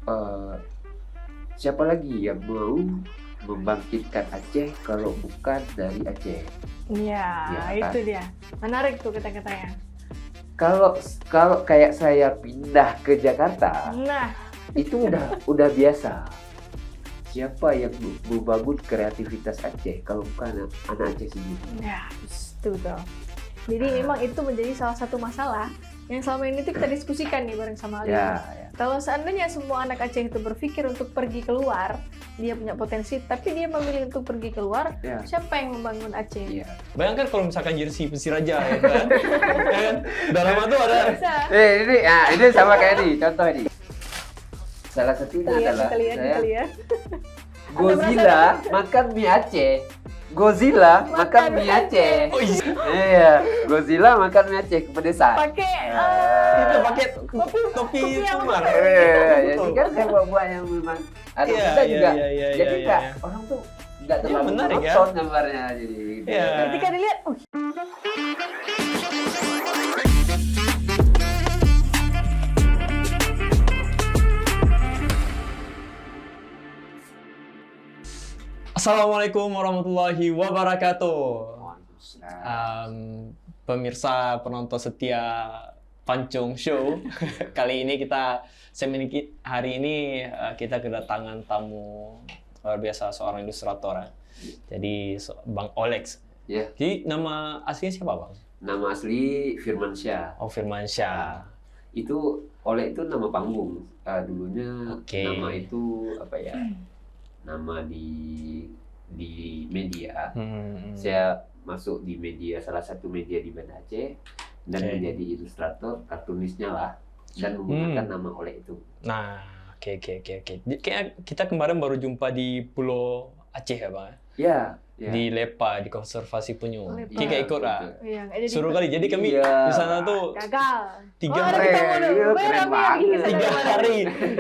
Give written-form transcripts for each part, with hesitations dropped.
eh, siapa lagi yang mau membangkitkan Aceh kalau bukan dari Aceh? Iya, Ya, itu kan? dia. Menarik tuh kata-katanya. Kalau kalau kayak saya pindah ke Jakarta, Nah, itu udah biasa. Siapa yang membangun kreativitas Aceh kalau bukan anak Aceh sendiri? ya, itu tuh. Jadi memang itu menjadi salah satu masalah yang selama ini tuh kita diskusikan nih bareng sama Alif. Ya. Kalau seandainya semua anak Aceh itu berpikir untuk pergi keluar, dia punya potensi, tapi dia memilih untuk pergi keluar, Ya. siapa yang membangun Aceh? Iya. Bayangkan kalau misalkan jersey Persiraja ya kan? Ya kan? Dalam itu ada Bisa. Ini sama kayak nih, contoh nih. Salah satunya adalah Kita lihat, saya kita lihat. Godzilla makan mie Aceh. Godzilla makan mie Aceh. oh iya Iya, Godzilla makan mie Aceh kepedesan. Pakai itu pakai topi yang Umar. Iya, jadi kan saya buat yang memang ada Iya, kita iya, juga. iya, iya, Jadi iya, nggak iya. orang tuh nggak terlalu menarik ya. nonton gambarnya jadi. Iya. ketika dilihat, Assalamualaikum warahmatullahi wabarakatuh. Waalaikumsalam. Pemirsa penonton setia Pancung Show. Kali ini hari ini kita kedatangan tamu luar biasa, seorang ilustrator. Jadi Bang Olex. Ya, Jadi nama aslinya siapa, Bang? nama asli Firmansyah. Oh, Firmansyah. Itu Oleh itu nama panggung. Dulunya Oke. nama itu apa ya? Nama di media. Saya masuk di media, salah satu media di Banda Aceh dan Oke. menjadi ilustrator, kartunisnya lah, dan menggunakan nama Oleh itu. Nah, oke. Kayak kita kemarin baru jumpa di Pulau Aceh ya, Bang? Ya, ya. Di Lepa, di konservasi penyu. Lepa. Kita ikut lah. iya, nggak jadi. Suruh kali. Jadi kami Iya. di sana tuh Gagal. tiga ada hari. ketemu dulu. Keren Rame banget. lagi ke sana.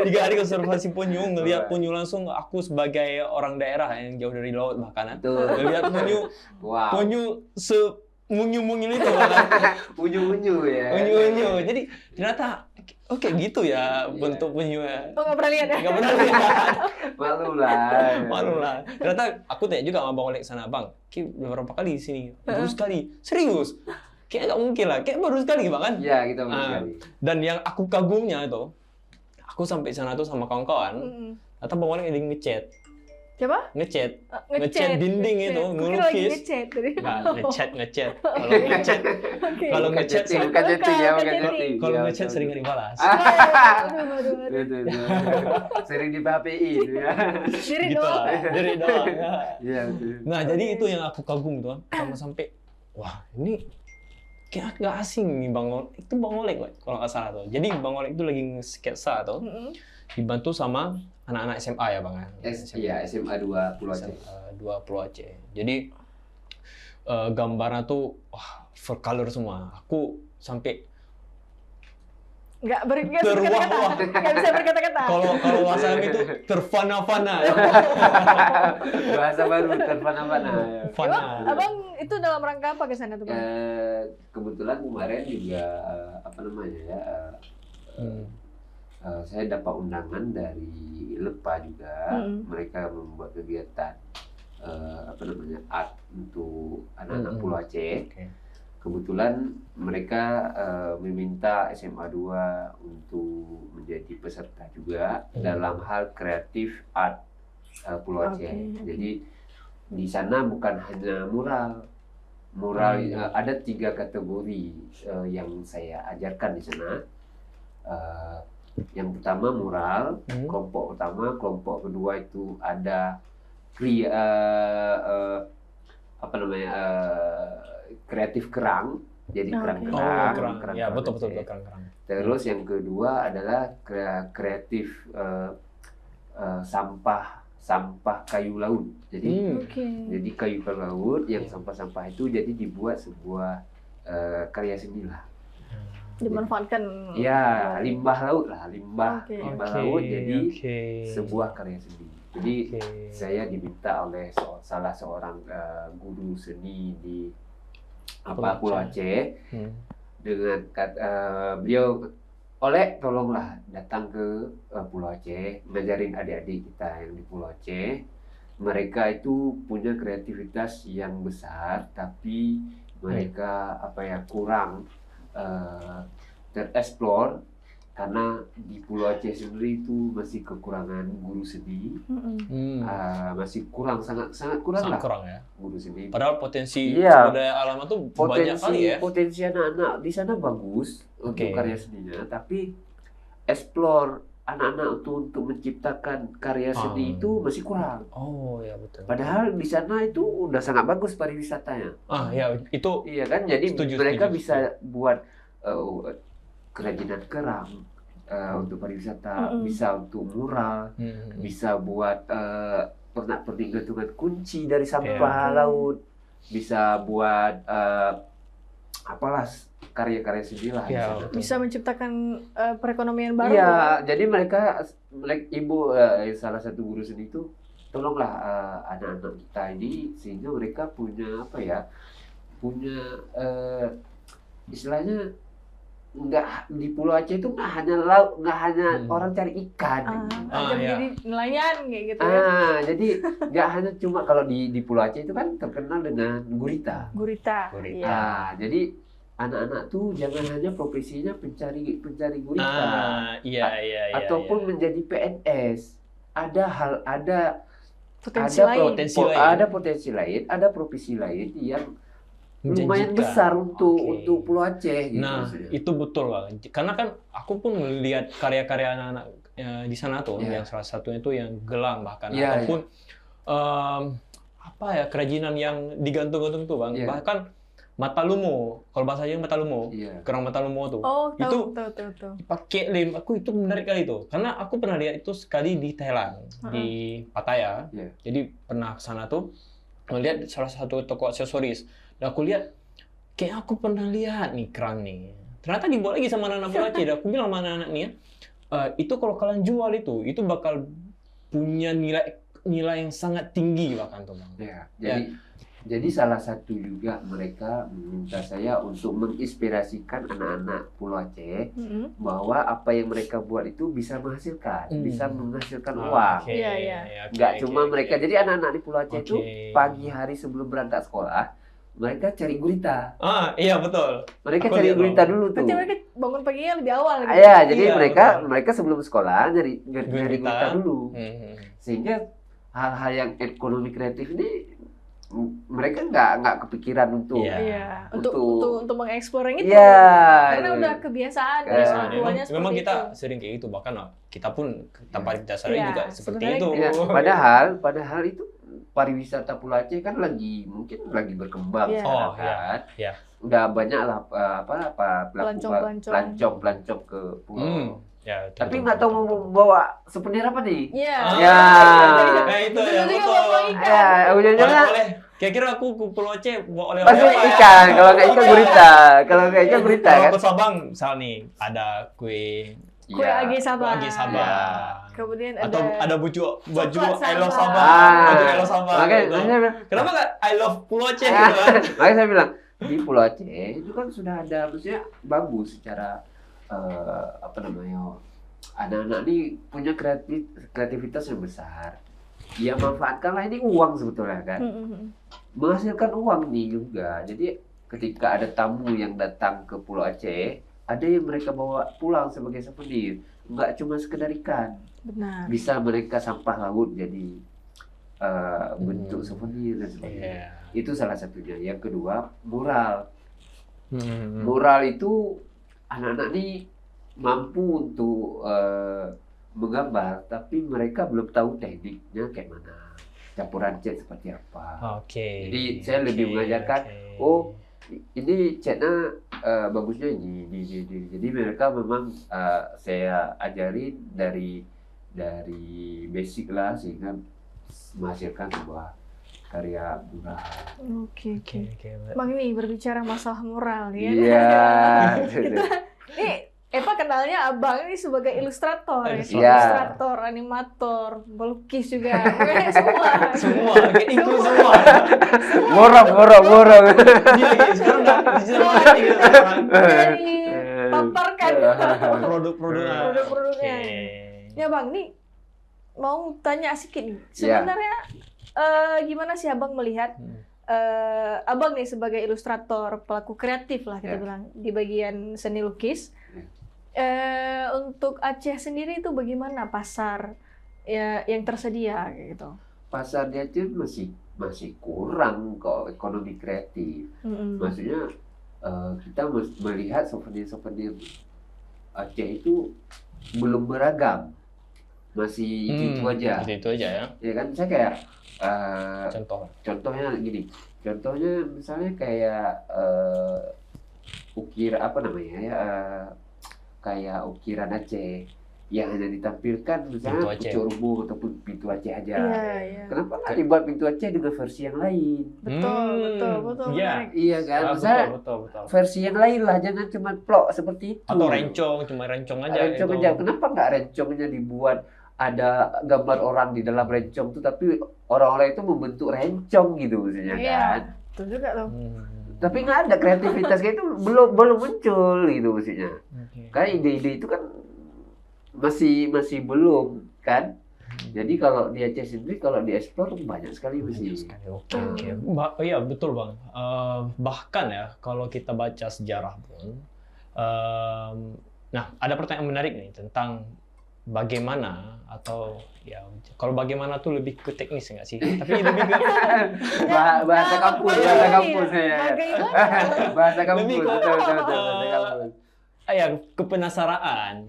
tiga hari konservasi penyu, ngelihat penyu langsung. Aku sebagai orang daerah yang jauh dari laut bahkan, Betul. ngelihat penyu Wow. semunyu-munyu itu bahkan. Unyu-unyu ya. Unyu-unyu. Jadi ternyata oke gitu ya Iya. bentuk penyu ya. Oh, nggak pernah lihat ya? Nggak pernah lihat. Malu lah. Malu lah. Ternyata aku tanya juga sama Bang Olek sana, Bang. Ki beberapa kali di sini. Baru sekali. Serius? Kayak nggak mungkin lah. Kayak baru sekali Bang kan? Iya, kita baru Ah. sekali. Dan yang aku kagumnya itu, aku sampai sana tuh sama kawan-kawan. Atau Bang Olek yang ngecat. Coba? Ngecat dinding itu, Kira lagi ngelukis. ngecat tadi. Nggak, ngecat. Kalau ngecat, Oke. kalau Bukan ngecat, chatting, bukan chatting ya, bukan Bukan chatting. kalau Iya, ngecat betul. sering nggak dibalas. Aduh. Betul. Sering di PHPI itu ya. Diri Gitu doang. lah, dari doang. Ya. Iya, betul. Nah, jadi itu yang aku kagum tuh, sampai wah, ini kayak nggak asing nih Bang Olek. Itu Bang Olek Wak, kalau nggak salah tuh. Jadi Bang Olek itu lagi sketsa tuh, dibantu sama anak-anak SMA ya Bang ya? Iya, SMA 2 Pulau Aceh. SMA 2 Pulau Aceh. Jadi gambarnya tuh wah, full color semua. Aku sampai Nggak berkata-kata. Terwah-wah. Nggak bisa berkata-kata. kalau bahasa itu terfana-fana. Bahasa baru terpana-pana. Fana. Abang itu dalam rangka apa ke sana tuh, Bang? Kebetulan kemarin juga apa namanya ya? Saya dapat undangan dari Lepa juga. Mereka membuat kegiatan apa namanya art untuk anak-anak Pulau Aceh. Oke. Kebetulan mereka meminta SMA 2 untuk menjadi peserta juga dalam hal kreatif art Pulau Aceh. Oke. Jadi di sana bukan hanya mural ada 3 kategori yang saya ajarkan di sana. Yang pertama mural, kelompok pertama, kelompok kedua itu ada apa namanya kreatif kerang, jadi Oke. kerang-kerang. Kerang. Ya, betul Aceh. kerang. Terus yang kedua adalah kreatif sampah kayu laut. Jadi Oke. jadi kayu laut yang sampah-sampah itu jadi dibuat sebuah karya seni lah. Dimanfaatkan. Ya, limbah laut lah, limbah Oke. laut jadi Oke. sebuah karya seni. Jadi Oke. saya diminta oleh salah seorang guru seni di Pulau Pulau Aceh. Aceh dengan beliau Oleh tolonglah datang ke Pulau Aceh, ngajarin adik-adik kita yang di Pulau Aceh. Mereka itu punya kreativitas yang besar, tapi mereka kurang tereksplor karena di Pulau Aceh sendiri itu masih kekurangan guru seni, masih kurang, sangat kurang lah kurang ya. guru seni. Padahal potensi Iya. sumber daya alam itu banyak kali ya. Potensi anak-anak di sana bagus untuk karya seninya, tapi explore anak-anak untuk menciptakan karya seni itu masih kurang. Oh ya betul. Padahal di sana itu udah sangat bagus pariwisatanya. Ya itu. Iya kan, jadi mereka setuju. bisa buat kerajinan kerang untuk pariwisata, bisa untuk mural, bisa buat pernak-pernik gantungan kunci dari sampah laut, bisa buat apalah karya-karya sendiri lah. Bisa menciptakan perekonomian baru. Iya, jadi mereka ibu salah satu guru seni itu tolonglah anak-anak kita ini sehingga mereka punya punya istilahnya nggak di Pulau Aceh itu nggak hanya laut, nggak hanya orang cari ikan. Jadi nelayan kayak gitu ya. Jadi nggak hanya cuma kalau di Pulau Aceh itu kan terkenal dengan gurita. Iya. Jadi anak-anak tuh jangan hanya profesinya pencari gurita. Iya. Ataupun menjadi PNS. Ada potensi lain, ada profesi lain yang lumayan besar untuk Pulau Aceh gitu. Nah, itu betul lah. Karena kan aku pun melihat karya-karya anak-anak di sana tuh, yang salah satunya itu yang gelang bahkan ataupun kerajinan yang digantung-gantung tuh Bang. Bahkan matalumo, kalau bahasanya matalumo, kerang matalumo tuh. Tahu. Pakai lem, aku itu menarik kali itu. Karena aku pernah lihat itu sekali di Thailand, di Pattaya. Jadi pernah ke sana tuh melihat salah satu toko aksesoris. Dan aku lihat, kayak aku pernah lihat nih kerang nih. Ternyata dibawa lagi sama anak-anak Pulau Aceh. Dan aku bilang sama anak-anak nih itu kalau kalian jual itu bakal punya nilai yang sangat tinggi bahkan tuh Bang. Jadi salah satu juga mereka meminta saya untuk menginspirasikan anak-anak Pulau Aceh bahwa apa yang mereka buat itu bisa menghasilkan uang. Nggak cuma mereka. Jadi anak-anak di Pulau Aceh itu pagi hari sebelum berangkat sekolah mereka cari gurita. Iya betul. Mereka cari gurita dulu tuh. Berarti mereka bangun paginya lebih awal. Jadi mereka sebelum sekolah nyari gurita dulu. Sehingga hal-hal yang ekonomi kreatif ini mereka nggak kepikiran untuk mengeksplor yang itu. Karena udah kebiasaan. Memang kita sering kayak gitu, bahkan kita pun tanpa kita sadari juga seperti itu. Padahal itu pariwisata Pulau Aceh kan mungkin lagi berkembang sekarang kan. Udah banyak lah pelancong ke pulau. Tapi nggak tahu mau bawa souvenir apa nih? Itu ya betul. Ujung-ujungnya kira-kira aku ke Pulau Aceh bawa oleh-oleh pasti ikan. Kalau nggak ikan gurita, kan. Kalau ke Sabang misal nih ada kue Age Sabang. Kemudian ada baju I love Sabang. Baju I love Sabang. Kenapa nggak I love Pulau Aceh gitu kan? Makanya saya bilang di Pulau Aceh itu kan sudah ada, maksudnya bagus secara anak-anak ini punya kreativitas yang besar. Ya manfaatkanlah, ini uang sebetulnya kan. Menghasilkan uang nih juga. Jadi ketika ada tamu yang datang ke Pulau Aceh, ada yang mereka bawa pulang sebagai souvenir. Nggak cuma sekedar ikan. Benar. Bisa mereka sampah laut jadi bentuk souvenir dan sebagainya. Itu salah satunya. Yang kedua, mural. Mural itu anak-anak ini mampu untuk menggambar, tapi mereka belum tahu tekniknya kayak mana, campuran cat seperti apa. Jadi saya lebih mengajarkan, ini catnya bagusnya ini. Jadi mereka memang saya ajarin dari basic lah sehingga menghasilkan sebuah karya mural. Oke. Bang, ini berbicara masalah mural ya. Ini Eva kenalnya abang ini sebagai ilustrator, ilustrator, animator, pelukis juga, semua, itu semua. Borong. Paparkan Produk-produknya. Produk-produknya. Ya Bang, nih mau tanya sedikit nih. Sebenarnya gimana sih Abang melihat Abang nih sebagai ilustrator, pelaku kreatif lah kita bilang di bagian seni lukis. Untuk Aceh sendiri itu bagaimana pasar yang tersedia gitu? Pasar di Aceh masih kurang kok ekonomi kreatif. Maksudnya kita melihat souvenir Aceh itu belum beragam, masih itu aja. Itu aja ya. Ya kan, saya kayak contohnya gini, misalnya kayak kayak ukiran Aceh yang hanya ditampilkan misalnya pucuk rubuh ataupun pintu Aceh aja. Kenapa nggak dibuat pintu Aceh dengan versi yang lain? Betul. Iya kan, betul. Versi yang lain lah, jangan cuma plok seperti itu. Atau cuma rencong aja. Kenapa nggak rencongnya dibuat ada gambar orang di dalam rencong itu, tapi orang-orang itu membentuk rencong gitu maksudnya kan? Betul juga loh. Tapi nggak ada kreativitas kayak itu, belum muncul gitu maksudnya. Kayak ide-ide itu kan masih belum kan. Jadi kalau di Aceh sendiri kalau dieksplor banyak sekali masih. Oke. Iya betul Bang. Bahkan ya kalau kita baca sejarah pun, nah ada pertanyaan menarik nih tentang bagaimana, atau ya kalau bagaimana tuh lebih ke teknis nggak sih? Tapi lebih ke bahasa kampus ya. Bahasa kampus. Ya, kepenasaranan.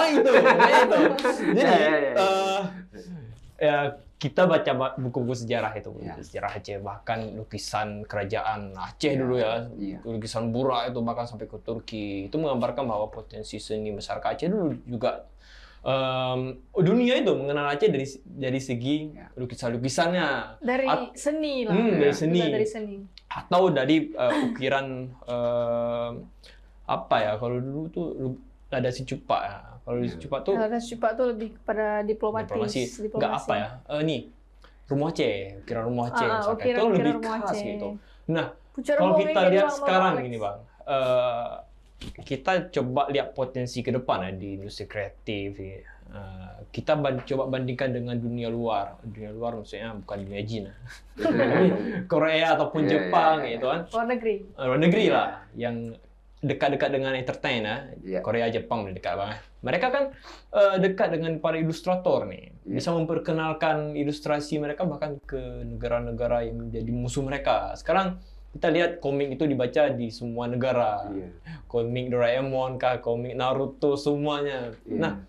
Itu. Jadi ya kita baca buku-buku sejarah itu, sejarah Aceh, bahkan lukisan kerajaan Aceh dulu ya, lukisan Burak itu bahkan sampai ke Turki, itu menggambarkan bahwa potensi seni masyarakat Aceh dulu juga dunia itu mengenal Aceh dari segi lukisan-lukisannya, dari seni lah, dari seni, atau dari ukiran kalau dulu tuh ada si Cupak ya. Kalau di Cupak tuh lebih kepada diplomatis. Nggak apa ya? Nih rumah Aceh, ukiran rumah Aceh, itu lebih khas gitu. Nah, kalau kita lihat sekarang gini Bang, kita coba lihat potensi ke depan ya di industri kreatif. Kita coba bandingkan dengan dunia luar. Dunia luar maksudnya bukan dunia jin, Korea ataupun Jepang gitu kan. Luar negeri lah, yang dekat-dekat dengan entertain ya. Korea, Jepang dekat banget. Mereka kan dekat dengan para ilustrator nih, bisa memperkenalkan ilustrasi mereka bahkan ke negara-negara yang menjadi musuh mereka. Sekarang kita lihat komik itu dibaca di semua negara, komik Doraemon kah, komik Naruto, semuanya. Nah,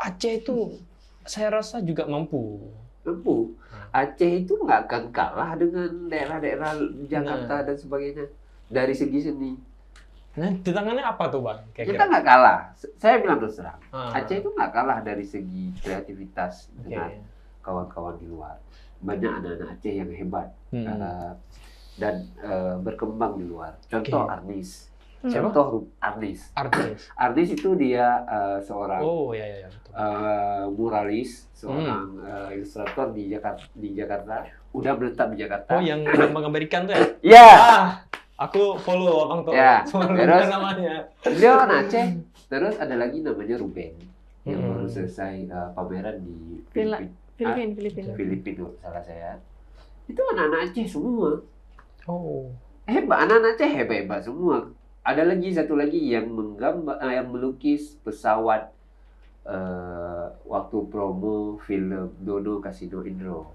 Aceh itu saya rasa juga mampu. Aceh itu nggak akan kalah dengan daerah-daerah Jakarta dan sebagainya dari segi seni. Nah, tantangannya apa tuh Bang? Kita nggak kalah. Saya bilang terus terang, Aceh itu nggak kalah dari segi kreativitas dengan kawan-kawan di luar. Banyak anak-anak Aceh yang hebat dan berkembang di luar. Contoh Arnis. Contoh Arnis. Arnis itu dia seorang muralis, seorang ilustrator di Jakarta. Udah menetap di Jakarta. Oh, yang menggambar ikan tuh ya? Iya. Aku follow Abang tuh. Ya. Terus namanya. Dia orang Aceh. Terus ada lagi namanya Ruben yang baru selesai pameran di Filipina, salah saya. Itu anak-anak Aceh semua. Hebat, anak-anak Aceh hebat semua. Ada lagi satu lagi yang yang melukis pesawat waktu promo film Dono Kasino Indro.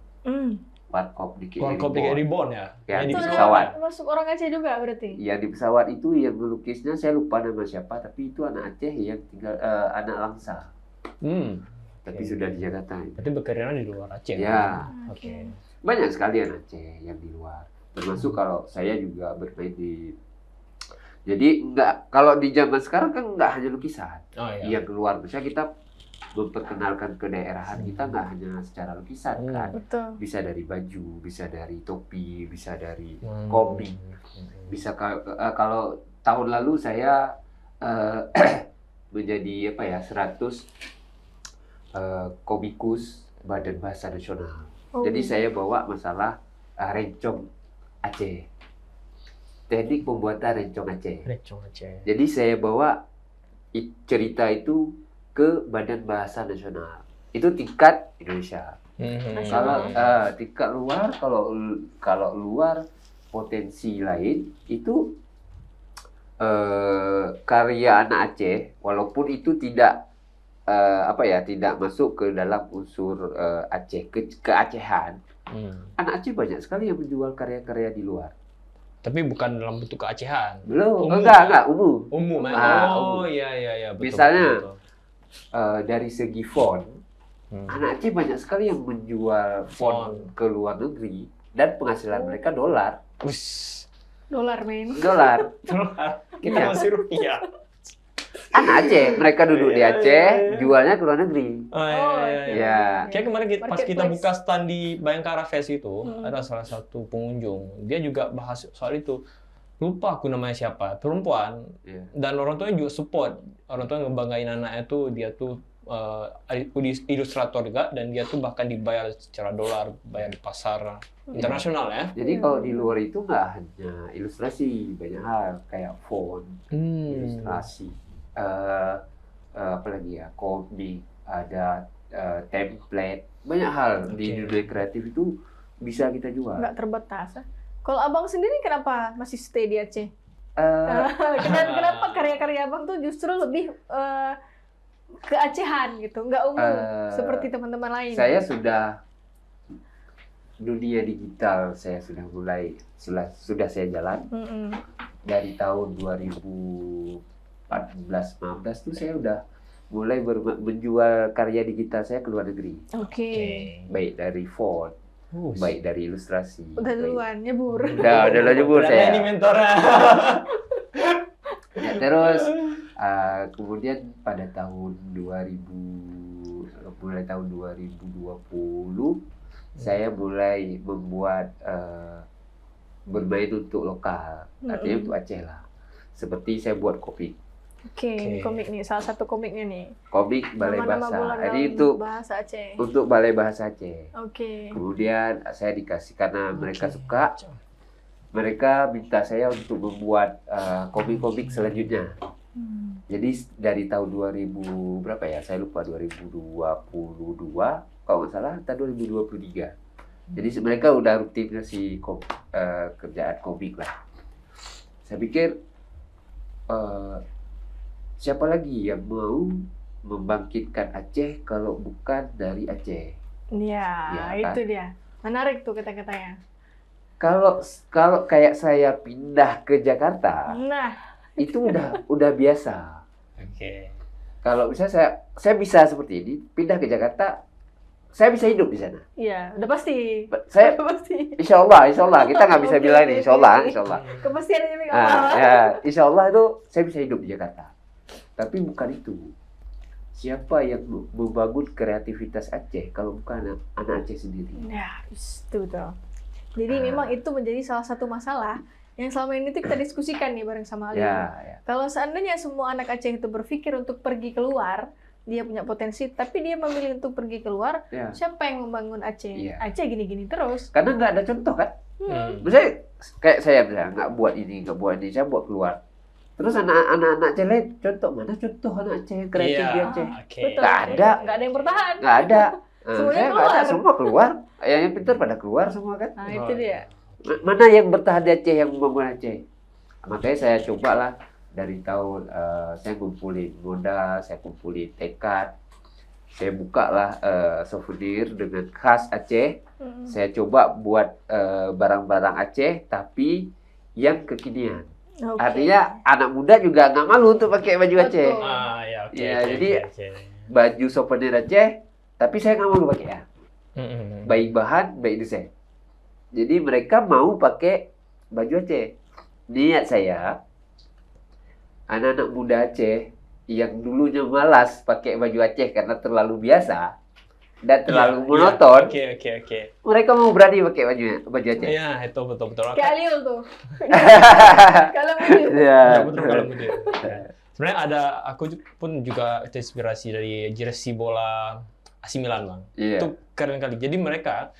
Warkop Dikit Reborn ya? Di itu pesawat. Masuk orang Aceh juga berarti? Ya, di pesawat itu yang melukisnya saya lupa nama siapa, tapi itu anak Aceh yang tinggal anak Langsa. Tapi sudah di Jakarta. Berarti bekerja di luar Aceh. Ya. Oke. Banyak sekali anak Aceh yang di luar. Termasuk kalau saya juga bermain di. Jadi kalau di zaman sekarang kan nggak hanya lukisan yang keluar. Misalnya kita memperkenalkan kedaerahan kita nggak hanya secara lukisan kan. Bisa dari baju, bisa dari topi, bisa dari komik. Bisa kalau tahun lalu saya menjadi 100 komikus Badan Bahasa Nasional. Jadi saya bawa masalah rencong Aceh. Teknik pembuatan rencong Aceh. Jadi saya bawa cerita itu ke Badan Bahasa Nasional. Itu tingkat Indonesia. Kalau tingkat luar, kalau luar potensi lain itu karya anak Aceh, walaupun itu tidak tidak masuk ke dalam unsur Aceh keacehan. Anak Aceh banyak sekali yang menjual karya-karya di luar. Tapi bukan dalam bentuk keacehan. Belum, enggak, umum. Umum. Umum. Iya, betul. Misalnya dari segi font, anak Aceh banyak sekali yang menjual font ke luar negeri dan penghasilan mereka dolar. Dolar, men. Dolar. Kita masih rupiah. Anak Aceh, mereka duduk di Aceh, jualnya ke luar negeri. Iya. Kayak kemarin pas kita buka stand di Bayangkara Fest itu, ada salah satu pengunjung, dia juga bahas soal itu. Lupa aku namanya siapa, perempuan. Dan orang tuanya juga support. Orang tua ngebanggain anaknya tuh, dia tuh ilustrator juga, dan dia tuh bahkan dibayar secara dolar, bayar di pasar internasional ya. Jadi kalau di luar itu nggak hanya ilustrasi, banyak hal kayak font, ilustrasi. Apalagi ya, komik, ada template, banyak hal di dunia kreatif itu bisa kita jual. Nggak terbatas. Kalau abang sendiri kenapa masih stay di Aceh? Kenapa karya-karya abang tuh justru lebih keacehan gitu, nggak umum seperti teman-teman lain? Saya sudah dunia digital, saya sudah saya jalan dari tahun 2014-15 tuh saya udah mulai menjual karya digital saya ke luar negeri. Baik dari font, baik dari ilustrasi. Udah duluan nyebur. Udah nyebur saya. Ini mentornya. Ya, terus kemudian pada tahun 2020 saya mulai membuat bermain untuk lokal, artinya untuk Aceh lah. Seperti saya buat komik. Komik nih, salah satu komiknya nih. Komik Balai Bahasa. Jadi itu bahasa Aceh. Untuk Balai Bahasa Aceh. Kemudian saya dikasih karena mereka suka. Mereka minta saya untuk membuat komik-komik selanjutnya. Jadi dari tahun 2000 berapa ya? Saya lupa, 2022 kalau nggak salah tahun 2023. Jadi mereka udah rutin ngasih kerjaan komik lah. Saya pikir siapa lagi yang mau membangkitkan Aceh kalau bukan dari Aceh? Ya kan? Itu dia. Menarik tuh kata-katanya. Kalau kayak saya pindah ke Jakarta, itu udah biasa. Kalau misalnya saya bisa seperti ini, pindah ke Jakarta, saya bisa hidup di sana. Iya, udah pasti. Saya Insya Allah kita nggak bisa bilang ini. Insya Allah. Kepastian aja nih. Insya Allah itu saya bisa hidup di Jakarta. Tapi bukan itu. Siapa yang membangun kreativitas Aceh kalau bukan anak Aceh sendiri? Ya, itu tuh. Jadi memang itu menjadi salah satu masalah yang selama ini tuh kita diskusikan nih bareng sama Ali. Kalau seandainya semua anak Aceh itu berpikir untuk pergi keluar, dia punya potensi, tapi dia memilih untuk pergi keluar, siapa yang membangun Aceh? Aceh gini-gini terus. Karena nggak ada contoh kan? Misalnya kayak saya nggak buat ini, saya buat keluar. Terus anak-anak Aceh lain, mana contoh anak Aceh kreatif di Aceh? Nggak ada. Nggak ada yang bertahan. Nggak ada. Semuanya keluar. Semua keluar. Yang pintar pada keluar semua kan? Nah itu dia. Mana yang bertahan di Aceh, yang membangun Aceh? Makanya saya cobalah dari tahun saya kumpulin modal, saya kumpulin tekad, saya bukalah souvenir dengan khas Aceh. Saya coba buat barang-barang Aceh tapi yang kekinian. Artinya anak muda juga nggak malu untuk pakai baju Aceh. Jadi baju souvenir Aceh, tapi saya nggak malu pakai ya. Baik bahan, baik desain. Jadi mereka mau pakai baju Aceh. Niat saya, anak-anak muda Aceh yang dulunya malas pakai baju Aceh karena terlalu biasa dan terlalu monoton. Mereka mau berani pakai baju Aceh. Iya, itu betul. Kayak Aliul tuh. Kalau Mudir. Betul kalau Mudir. Sebenarnya aku pun juga terinspirasi dari jersey bola AC Milan bang. Iya. Itu keren kali. Jadi mereka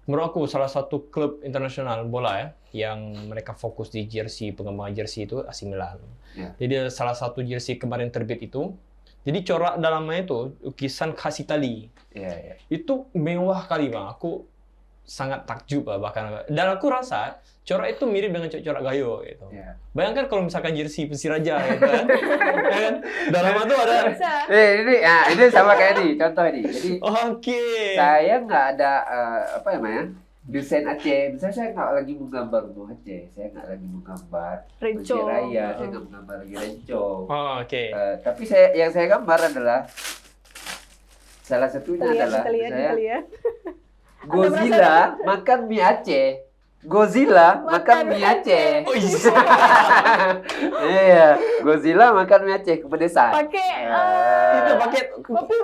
menurut aku salah satu klub internasional bola ya yang mereka fokus di jersey, pengembangan jersey itu AC Milan. Yeah. Jadi salah satu jersey kemarin terbit itu, jadi corak dalamnya itu lukisan khas Itali. Yeah. Itu mewah kali bang. Aku sangat takjub bahkan. Dan aku rasa corak itu mirip dengan corak Gayo gitu. Yeah. Bayangkan kalau misalkan jersey Persiraja gitu kan. Ya kan? Dalamnya tuh ada. Ini sama kayak ini, contoh ini. Jadi saya nggak ada apa namanya desain Aceh. Misalnya saya nggak lagi menggambar rumah Aceh, saya nggak lagi menggambar Persiraya, saya nggak menggambar lagi Renco. Tapi yang saya gambar adalah salah satunya adalah saya Godzilla makan mie Aceh. Godzilla makan mie Aceh. Oh iya. Iya, Godzilla makan mie Aceh kepedesan. Itu pakai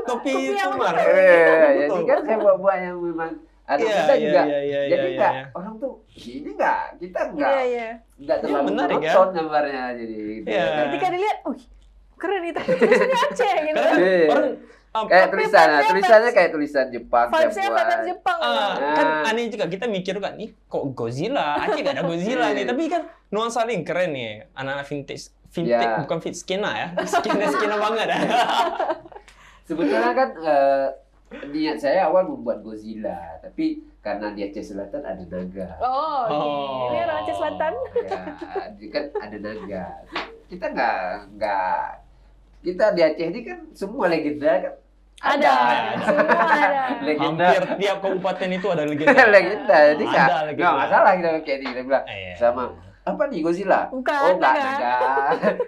topi Umar. Jadi kan saya buat yang memang ada kita juga. Jadi enggak orang tuh ini enggak kita enggak terlalu monoton gambarnya jadi. Ketika dilihat, keren itu tulisannya Aceh gitu. Orang kayak tulisannya kayak tulisan Jepang. Vibes-nya Jepang. Kan aneh juga kita mikir kan nih kok Godzilla, Aceh gak ada Godzilla nih, tapi kan nuansa paling keren nih anak-anak vintage bukan vintage skena ya, skena banget. Sebetulnya kan niat saya awal membuat Godzilla, tapi karena di Aceh Selatan ada naga. Ini orang Aceh Selatan. Ya, kan ada naga. Kita nggak kita di Aceh ini kan semua legenda kan. Ada. Semua ada. Legenda. Hampir tiap kabupaten itu ada legenda. Legenda. Jadi nggak masalah kita kayak ini. Kita bilang sama apa nih Godzilla? Bukan, naga.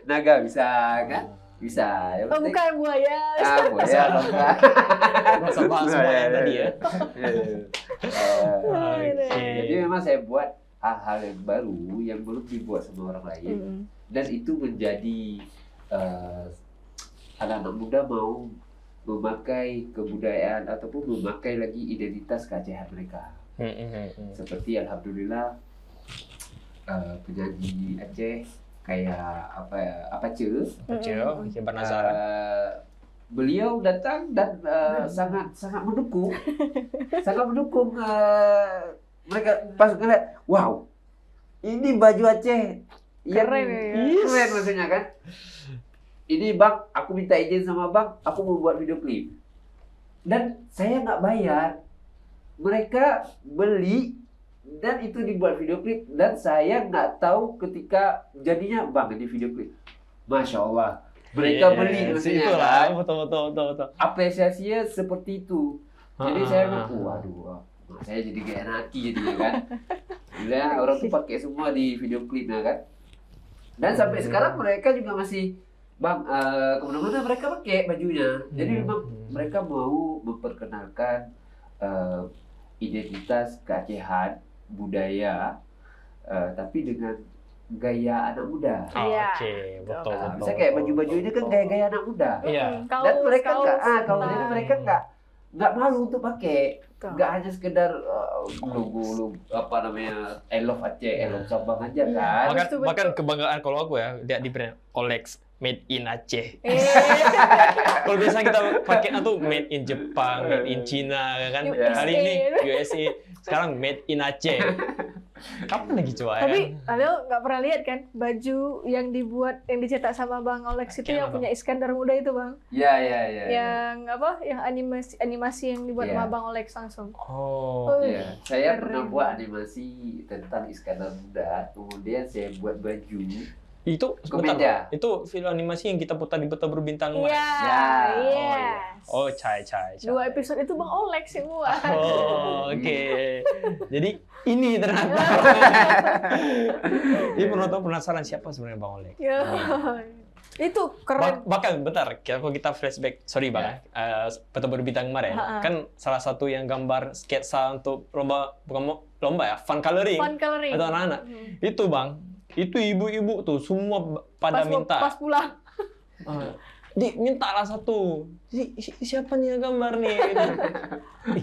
Naga bisa kan? Bisa. Bukan buaya. Buaya. Nggak usah bahas buaya tadi ya. Jadi memang saya buat hal-hal yang baru yang belum dibuat sama orang lain. Dan itu menjadi anak-anak muda mau memakai kebudayaan ataupun memakai lagi identitas keacehan mereka. Seperti alhamdulillah penyanyi Aceh kayak Apache Banazar. Beliau datang dan sangat mendukung, mereka pas ngeliat, wow, ini baju Aceh keren keren maksudnya kan. Ini bang, aku minta izin sama bang, aku mau buat video klip. Dan saya nggak bayar. Mereka beli dan itu dibuat video klip. Dan saya nggak tahu ketika jadinya bang ini video klip. Masya Allah. Mereka beli maksudnya kan. Betul. Apresiasinya seperti itu. Jadi saya bilang, waduh, saya jadi gak enak hati jadinya kan. Bila orang tuh pakai semua di video klipnya kan. Dan sampai sekarang mereka juga masih bang, kemana-mana mereka pakai bajunya. Jadi memang mereka mau memperkenalkan identitas keacehan, budaya, tapi dengan gaya anak muda. Betul. Misalnya kayak baju-bajunya kan gaya-gaya anak muda. Dan mereka mereka nggak malu untuk pakai. Nggak hanya sekedar logo apa namanya I love Aceh, I love Sabang aja kan. Bahkan kebanggaan kalau aku ya lihat di brand Olex made in Aceh. Kalau biasa kita pakai itu made in Jepang, made in China kan. Kali ini USA, sekarang made in Aceh. Kapan lagi coba ya? Tapi Alio nggak pernah lihat kan baju yang dicetak sama Bang Olex itu yang punya Iskandar muda itu bang? Iya. Yang apa? Yang animasi yang dibuat sama Bang Olex langsung. Iya. Saya pernah buat animasi tentang Iskandar muda. Kemudian saya buat baju. Itu film animasi yang kita putar di Kota Berbintang. Cai. 2 episode itu Bang Olex yang buat. Oke. Jadi ini ternyata. Jadi penonton penasaran siapa sebenarnya Bang Olex. Itu keren. Bahkan bentar, kalau kita flashback, sorry Bang, Kota Berbintang kemarin, kan salah satu yang gambar sketsa untuk lomba ya, fun coloring. Atau anak-anak. Itu Bang. Itu ibu-ibu tuh semua pada minta. Pas pulang. Dik, mintalah satu. Siapa nih yang gambar nih? Gitu.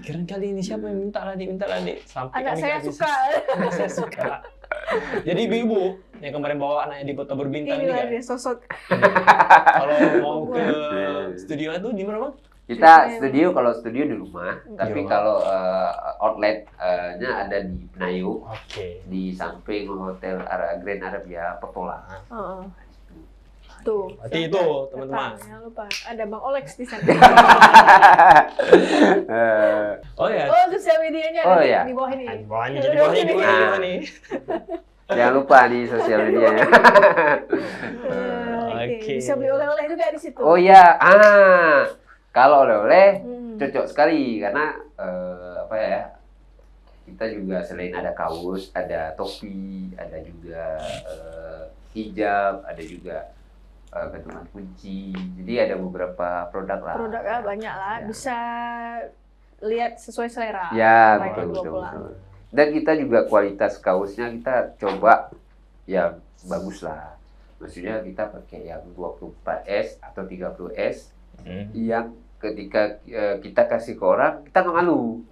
Keren kali ini siapa yang mintalah Dik. Sampai anak saya suka. Anak saya suka. Jadi ibu yang kemarin bawa anaknya di Kota Berbintang ini dia sosok. Kalau mau ke studio itu di mana Bang? Kita studio, kalau studio di rumah, tapi kalau outletnya ada di Penayu, di samping Hotel Grand Arabia Portola. Tuh. Berarti itu teman-teman. Jangan lupa ada Bang Olex di sana. Oh ya. Oh, sosial medianya ada di bawah ini. Di bawah ini, di bawah ini, di bawah ini. Jangan lupa di sosial medianya. Oke. Bisa beli oleh-oleh juga di situ. Oh iya, kalau oleh-oleh cocok sekali karena apa ya? Kita juga selain ada kaos, ada topi, ada juga hijab, ada juga gantungan kunci. Jadi ada beberapa produk lah. Produknya banyak lah, bisa lihat sesuai selera. Ya, betul. Dan kita juga kualitas kaosnya kita coba yang bagus lah. Maksudnya kita pakai yang 24S atau 30S yang ketika kita kasih ke orang kita nggak malu.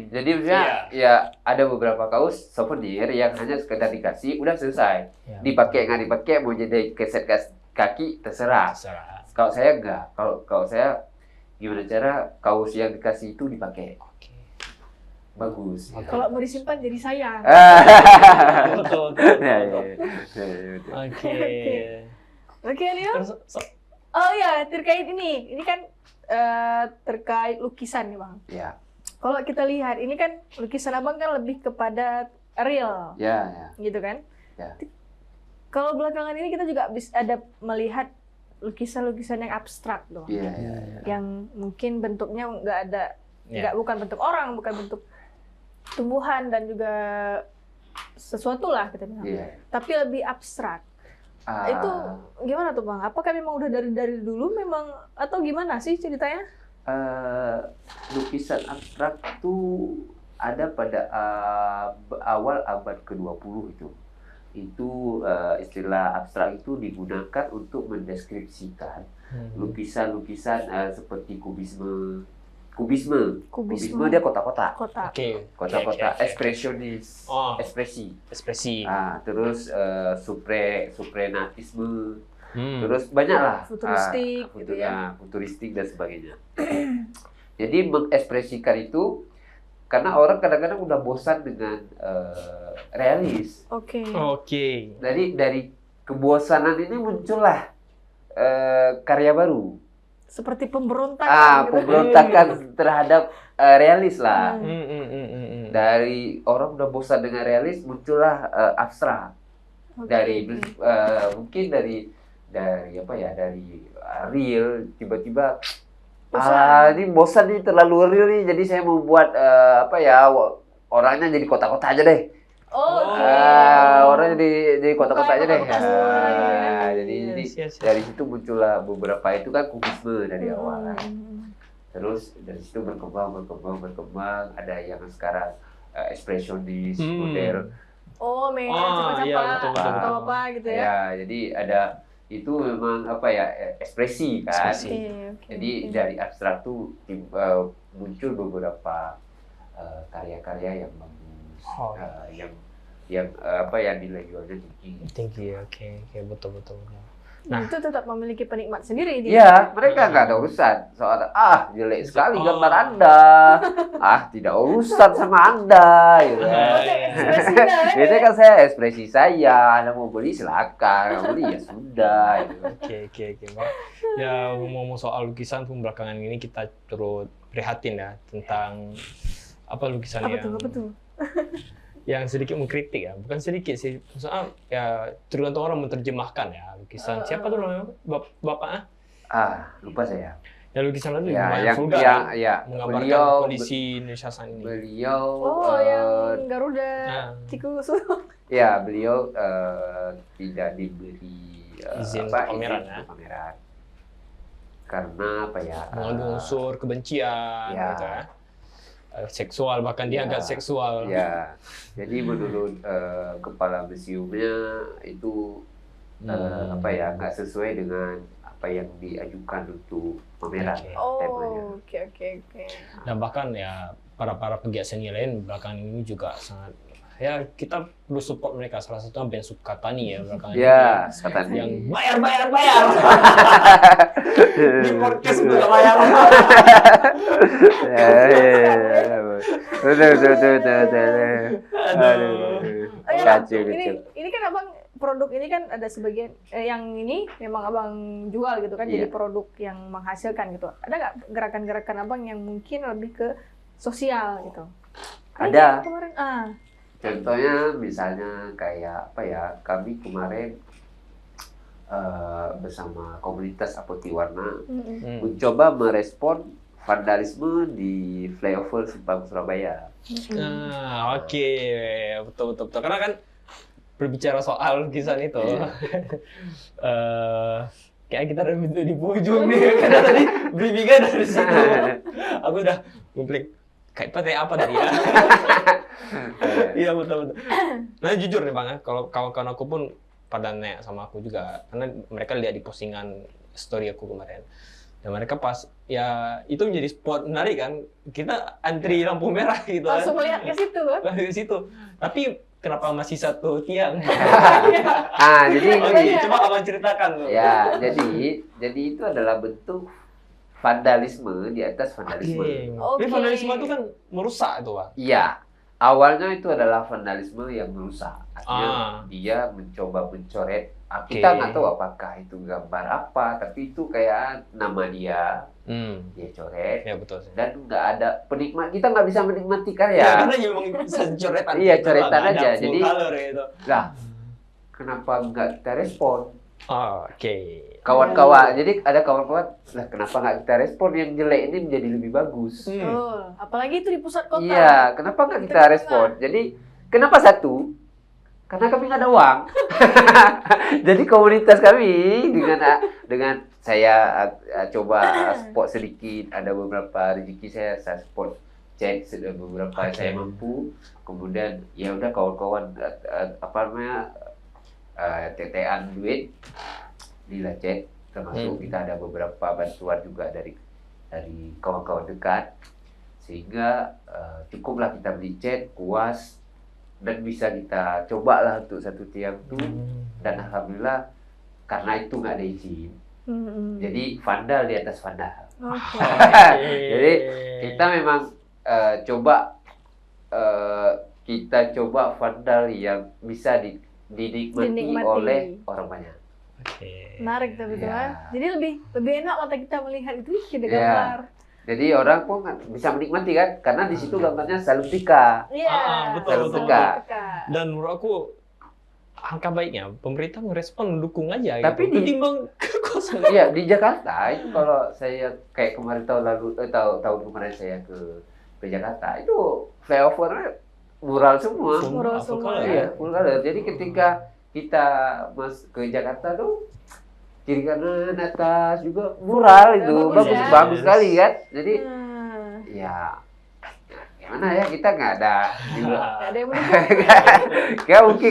Jadi misalnya ya ada beberapa kaos souvenir yang hanya sekedar dikasih udah selesai. Dipakai nggak dipakai mau jadi keset kaki terserah. Kalau saya enggak. Kalau saya gimana cara kaos yang dikasih itu dipakai. Bagus. Kalau mau disimpan jadi sayang. Betul. Oke, Leo. Oh ya, terkait ini kan terkait lukisan nih, Bang. Ya. Kalau kita lihat ini kan lukisan Abang kan lebih kepada real. Ya. Gitu kan? Ya. Kalau belakangan ini kita juga ada melihat lukisan-lukisan yang abstrak doang. Iya. Yang mungkin bentuknya bukan bentuk orang, bukan bentuk tumbuhan dan juga sesuatu lah kita bilang. Tapi lebih abstrak. Itu gimana tuh Bang? Apakah memang udah dari dulu memang atau gimana sih ceritanya? Lukisan abstrak itu ada pada awal abad ke-20 itu. Itu istilah abstrak itu digunakan untuk mendeskripsikan lukisan-lukisan seperti kubisme dia kota-kota. Kota-kota ekspresionis, ekspresi. Terus suprenatisme. Terus banyaklah futuristik gitu ya. Futuristik dan sebagainya. Jadi mengekspresikan itu karena orang kadang-kadang udah bosan dengan realis. Oke. Dari kebosanan ini muncullah karya baru. Seperti pemberontakan. Pemberontakan terhadap realis lah. Dari orang udah bosan dengan realis muncullah abstrak. Mungkin dari real tiba-tiba ini bosan nih terlalu real nih jadi saya membuat orangnya jadi kota-kota aja deh. Orangnya jadi kota-kota aja deh. Jadi dari situ muncullah beberapa itu kan kubisme dari awal. Terus dari situ berkembang ada yang sekarang ekspresionis model. Cepat-cepat gitu ya. Ya, jadi ada itu memang ekspresi kan. Jadi dari abstrak tuh muncul beberapa karya-karya yang bagus, yang nilai jualnya tinggi. Oke, betul. Nah, itu tetap memiliki penikmat sendiri dia. Iya, mereka nggak ada urusan soal jelek sekali gambar Anda. Tidak urusan sama Anda gitu. Itu kan saya ekspresi saya. Anda mau beli silakan, nggak beli ya sudah gitu. Oke, Bang. Ya, ngomong soal lukisan pun belakangan ini kita turut prihatin ya tentang lukisan betul. Yang sedikit mengkritik ya, bukan sedikit sih, soal ya tergantung orang menerjemahkan ya lukisan. Siapa tuh namanya bapak? Lupa saya. Ya lukisan itu yang vulgar, menggambarkan kondisi Indonesia saat ini. Beliau yang Garuda tikus. Ya, beliau tidak diberi izin pameran. Karena mengandung unsur kebencian gitu ya. Seksual, bahkan dianggap seksual. Ya, jadi menurut kepala museumnya itu nggak sesuai dengan apa yang diajukan untuk pameran. Oke. Dan bahkan ya para pegiat seni lain belakangan ini juga sangat ya kita perlu support mereka. Salah satunya band Sukatani ya belakangan Ya, Sukatani. yang bayar. Di podcast udah bayar. Kacau. Ini kan abang produk ini kan ada sebagian yang ini memang abang jual gitu kan, jadi produk yang menghasilkan gitu. Ada nggak gerakan-gerakan abang yang mungkin lebih ke sosial gitu? Ada. Kemarin, Contohnya misalnya kayak apa ya, kami kemarin bersama komunitas Apoti Warna mencoba merespon vandalisme di flyover Simpang Surabaya. Oke. Betul. Karena kan berbicara soal lukisan itu, kayak kita udah di ujung nih, karena tadi briefingnya dari situ. Aku udah ngumplik kayak apa dari ya. Iya betul. Nah jujur nih Bang ya, kalau kawan-kawan aku pun pada nanya sama aku juga, karena mereka lihat di postingan story aku kemarin. Dan mereka pas, ya itu menjadi spot menarik kan, kita antri lampu merah gitu kan. Langsung melihat ke situ kan? Ke situ. Tapi kenapa masih satu tiang? Jadi coba abang ceritakan. Ya, jadi itu adalah bentuk vandalisme di atas vandalisme. Tapi vandalisme itu kan merusak itu, Pak. Iya. Awalnya itu adalah vandalisme yang merusak. Artinya dia mencoba mencoret. Kita nggak tahu apakah itu gambar apa, tapi itu kayak nama dia. Dia coret. Ya betul. Dan nggak ada penikmat, kita nggak bisa menikmati karya. Ya karena memang coretan. Iya, coretan aja. Jadi gitu. Lah, kenapa nggak kita respon? Oke. Kawan-kawan, jadi ada kawan-kawan, lah kenapa nggak kita respon yang jelek ini menjadi lebih bagus? Apalagi itu di pusat kota. Iya, kenapa nggak kita respon? Jadi kenapa satu? Karena kami nggak ada uang. Jadi komunitas kami dengan saya coba support sedikit, ada beberapa rezeki saya support cek beberapa saya mampu. Kemudian ya udah kawan-kawan tetean duit dilacet, termasuk kita ada beberapa bantuan juga dari kawan-kawan dekat, sehingga cukuplah kita beli cat, kuas, dan bisa kita cobalah untuk satu tiang itu. Dan alhamdulillah karena itu nggak ada izin, jadi vandal di atas vandal. Jadi kita memang kita coba vandal yang bisa dinikmati oleh orang banyak. Menarik tapi jadi lebih enak mata kita melihat itu kita gambar. Jadi orang pun bisa menikmati kan, karena di situ gambarnya Salutika. Iya. Betul. Dan menurut aku angka baiknya pemerintah merespon, mendukung aja. Tapi gitu. Ketimbang kosong. Iya, di Jakarta itu kalau saya kayak kemarin tahun kemarin saya ke Jakarta itu flyover mural semua. Mural semua. Iya, full color. Jadi ketika kita ke Jakarta tuh kiri kanan atas juga mural itu bagus sekali kan. Jadi ya gimana ya, kita nggak ada yang ya mungkin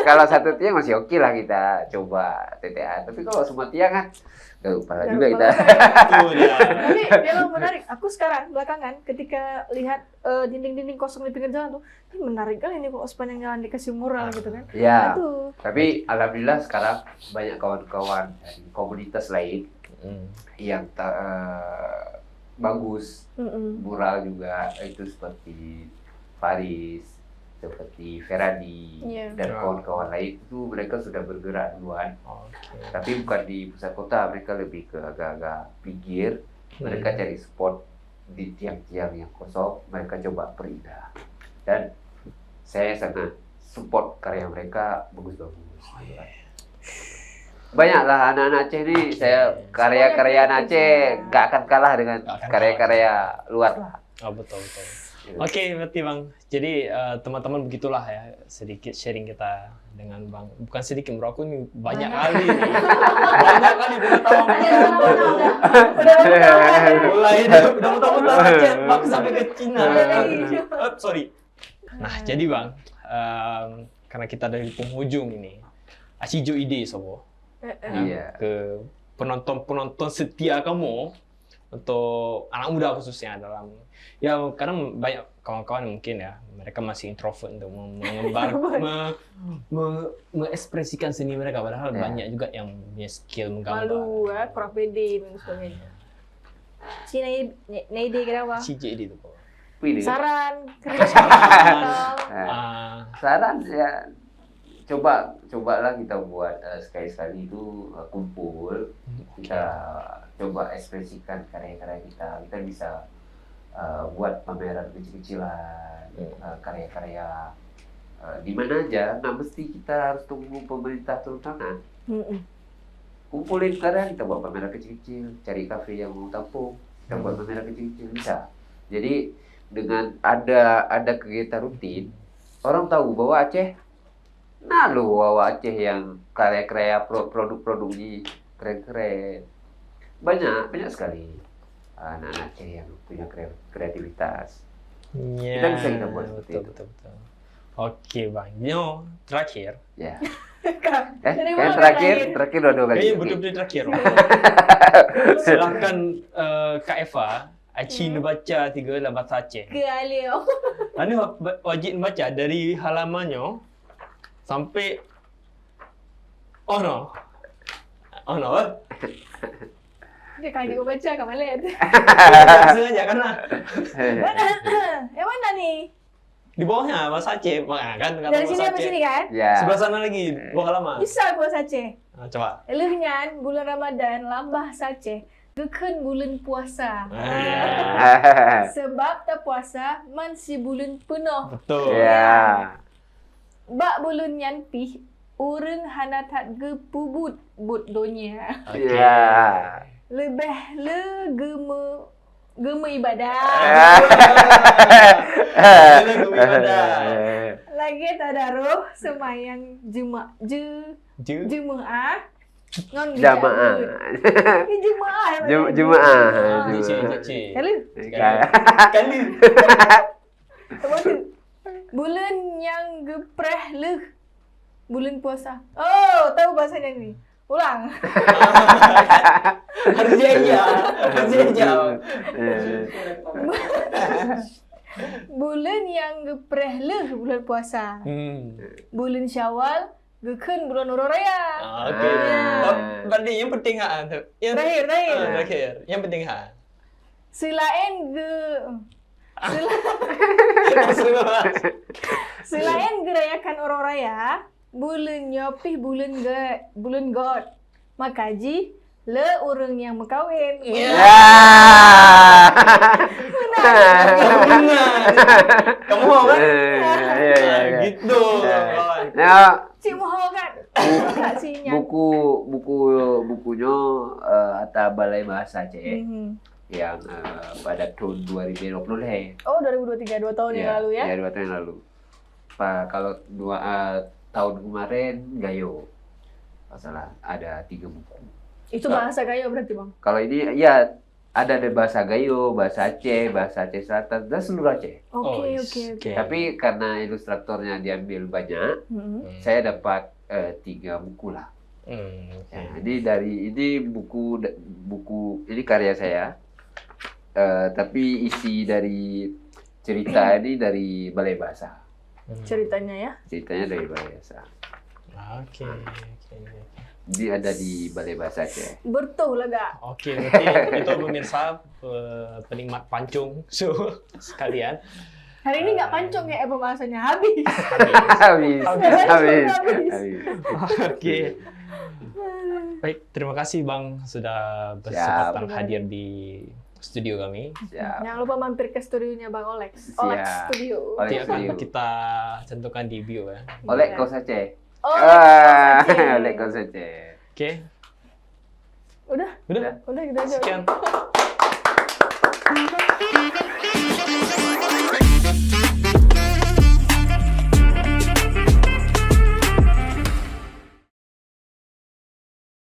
kalau satu tiang masih oke lah kita coba TTA, tapi kalau semua tiang kan gak lupa juga kita. Tapi memang menarik. Aku sekarang belakangan ketika lihat dinding-dinding kosong di pinggir jalan tuh, ini menarik kali ini kok sepanjang jalan dikasih mural gitu kan. Ya. Tapi alhamdulillah sekarang banyak kawan-kawan dari komunitas lain yang bagus mural juga, itu seperti Faris, seperti Feradi dan kawan-kawan lain itu mereka sudah bergerak duluan. Tapi bukan di pusat kota, mereka lebih ke agak-agak pinggir. Mereka cari spot di tiang-tiang yang kosong, mereka coba perindah. Dan saya sangat support karya mereka, bagus-bagus. Banyaklah anak-anak Aceh ini, saya karya-karya anak Aceh nggak akan kalah dengan karya-karya luar lah. Betul. Oke, berarti Bang. Jadi teman-teman begitulah ya, sedikit sharing kita dengan Bang. Bukan sedikit, bro, aku ini banyak kali. Banyak kali udah tahu. Mulai udah tahu chat Bang sampai ke Cina. Sorry. Nah, jadi Bang, karena kita dari penghujung ini, Asijo ide sobo. Ke penonton setia kamu, untuk anak muda khususnya dalam ya kadang banyak kawan-kawan mungkin ya mereka masih introvert untuk mengekspresikan seni mereka padahal banyak juga yang punya skill menggambar. Malu kurang pede dan sebagainya. Si Naide kenapa? Si JD itu kok. Saran, saran ya cobalah kita buat sekali-sekali itu kumpul, kita coba ekspresikan karya-karya kita bisa buat pameran kecil-kecilan, karya-karya di mana aja, nggak mesti kita harus tunggu pemerintah turun tangan. Kumpulin karya, kita buat pameran kecil-kecil, cari kafe yang mau tampung, kita buat pameran kecil-kecil bisa. Jadi dengan ada kegiatan rutin, orang tahu bahwa Aceh, bahwa Aceh yang karya-karya produk-produknya keren-keren, banyak sekali anak-anak Aceh yang punya kreativitas. Kita bisa buat seperti itu. Betul. Oke Bang, terakhir. Ya. Terakhir dua kali. Kayaknya betul-betul terakhir. Silakan Kak Eva, Aci baca 3 dalam bahasa Aceh. Ke Alio. Ini wajib baca dari halamannya sampai ono. Dia kali gua baca kat Malaysia. Sengaja karena Yang mana nih? di bawahnya bahasa Aceh, kan? Dari sini sampai sini kan? Ya. Sebelah sana lagi, bawah halaman. Bisa bahasa Aceh. Coba. Elehnya bulan Ramadan lambah Aceh. Geken bulan puasa. Sebab tak puasa man si bulan penuh. Betul. Ya. Bak bulan nyanpih urang hanatat ge pubut but donya. Ya. Lebih le geme ibadah. Lagi tadarus semayang jemaah. Ngon jamaah. Ini jemaah. Jemaah. Kali. Bulan yang gepreh leh. Bulan puasa. Oh, tahu bahasanya ni. Ulang. Harus jauh. Bulan yang gepreh leh bulan puasa. Bulan Syawal geken bulan Nurul Raya. Oke. Berarti yang penting terakhir. Yang penting Selain gerayakan Nurul Raya, bulan nyopih bulan God. Makaji le orang yang berkahwin. Kamu mau kan? Gitu. Cik mau kan? Bukunya atau Balai Bahasa Aceh yang pada tahun 2020 deh. Oh, 2023, 2 tahun yang lalu ya? Ya, 2 tahun yang lalu. Kalau tahun kemarin Gayo. Masalah ada 3 buku. Itu bahasa Gayo berarti, Bang? Kalau ini ya ada bahasa Gayo, bahasa Aceh Selatan, dan seluruh Aceh. Oke. Tapi karena ilustratornya diambil banyak, saya dapat 3 buku lah. Jadi ini buku ini karya saya. Tapi isi dari cerita ini dari Balai Bahasa. Ceritanya dari Balai Bahasa. Oke. Dia ada di Balai Bahasa Aceh. Betul lah gak? Oke, berarti itu pemirsa penikmat pancung sekalian. Hari ini nggak pancung ya pembahasannya habis. Oke. Baik, terima kasih Bang sudah berkesempatan hadir di studio kami. Jangan lupa mampir ke studionya Bang Olex. Olex Studio. Nanti akan kita cantumkan di bio ya. Olex Kos Aceh. Olex Kos Aceh. Oke. Udah gitu aja. Sekian.